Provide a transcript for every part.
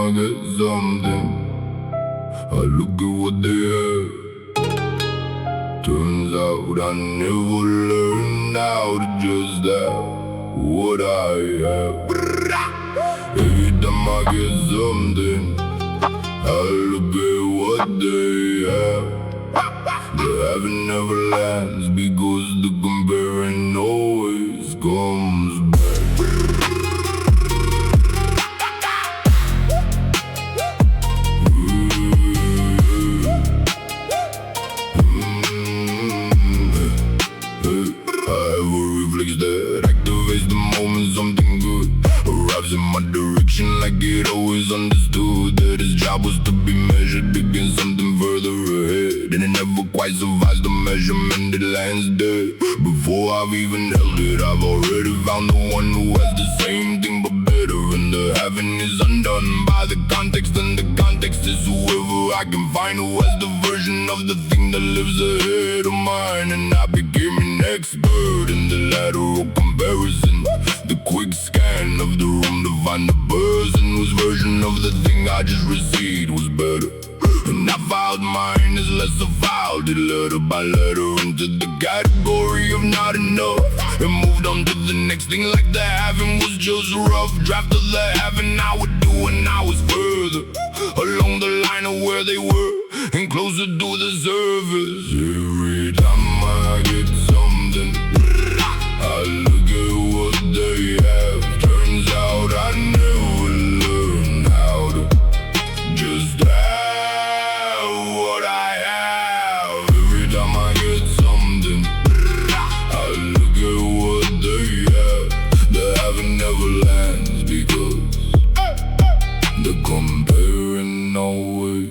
I get something, I look at what they have. Turns out I never learned how to just have what I have. Every time I get something, I look at what they have. The having never lands because the comparing always comes back. That activates the moment something good arrives in my direction, like it always understood that its job was to be measured against something further ahead, and it never quite survives the measurement, it lands dead. Before I've even held it, I've already found the one who has the same thing but better, and the having is undone by the context, and the context is whoever I can find who has the version of the thing that lives ahead of mine. And I became an expert in the lateral comparison, the quick scan of the room to find the person whose version of the thing I just received was better. And I filed mine as less filed it letter by letter into the category of not enough, and moved on to the next thing like the having was just a rough draft of the having I would do when I was further along the line of where they were and closer to the surface. Every time I get something, I look at what they have. Turns out I never learned how to just have what I have. Every time I get something, I look at what they have. The having never lands because the comparing always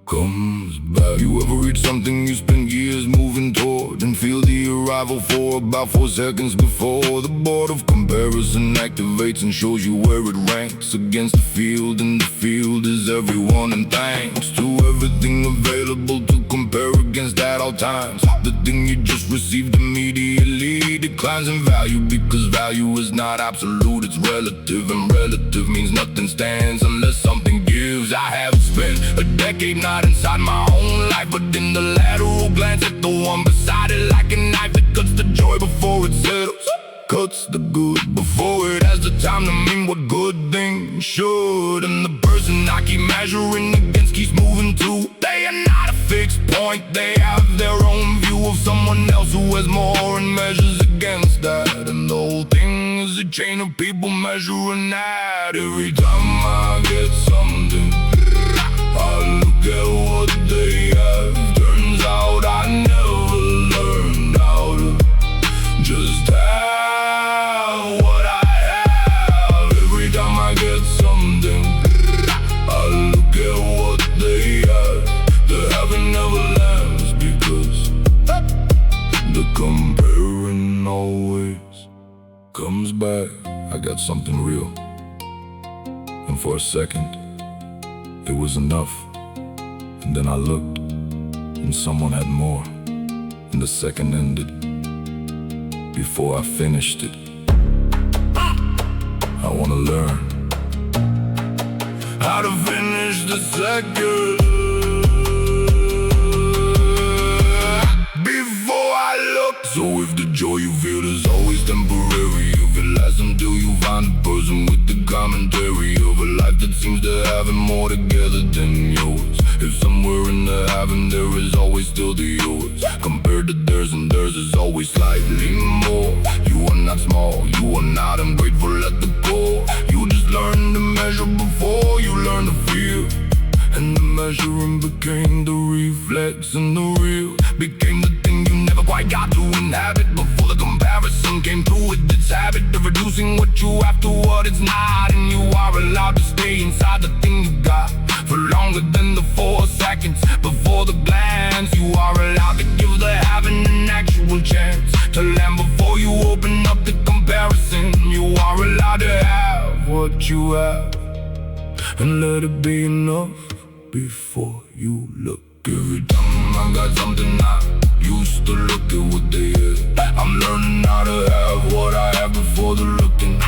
comes back. You ever reach something you spend years moving toward and feel the arrival for about 4 seconds before the board of comparison activates and shows you where it ranks against the field, and the field is everyone, and thanks to everything available to compare against at all times, the thing you just received immediately declines in value, because value is not absolute, it's relative, and relative means nothing stands unless something gives. I have spent a decade not inside my own life, but in the lateral glance at the one beside it, like a knife that cuts the joy before it settles, cuts the good before it has the time to mean what good things should. And the person I keep measuring against keeps moving too. They are not a fixed point, they have their own view of someone else who has more and measures against that. And the whole thing is a chain of people measuring that. Every time I get something, I look at what they have. Turns out I never learned how to just have what I have. Every time I get something, I look at what they have. The having never lands because the comparing always comes back. I got something real, and for a second it was enough, and then I looked and someone had more, and the second ended before I finished it. I wanna learn how to finish the second before I look. So if the joy you feel is always temporary, if it lasts until you find a person with the commentary of a life that seems to have it more together than yours. If somewhere in the having there is always still the yours compared to theirs, and theirs is always slightly more. You are not small, you are not ungrateful at the core. You just learn to measure before you learn to feel, and the measuring became the reflex, and the real became the thing you never quite got to inhabit. Before the comparison came through with its habit of reducing what you have to what it's not, and you are allowed to stay inside the thing you got for longer than the 4 seconds before the glance. You are allowed to give the having an actual chance to land before you open up the comparison. You are allowed to have what you have, and let it be enough before you look. Every time I got something I used to look at what they had. I'm learning how to have what I have before the looking.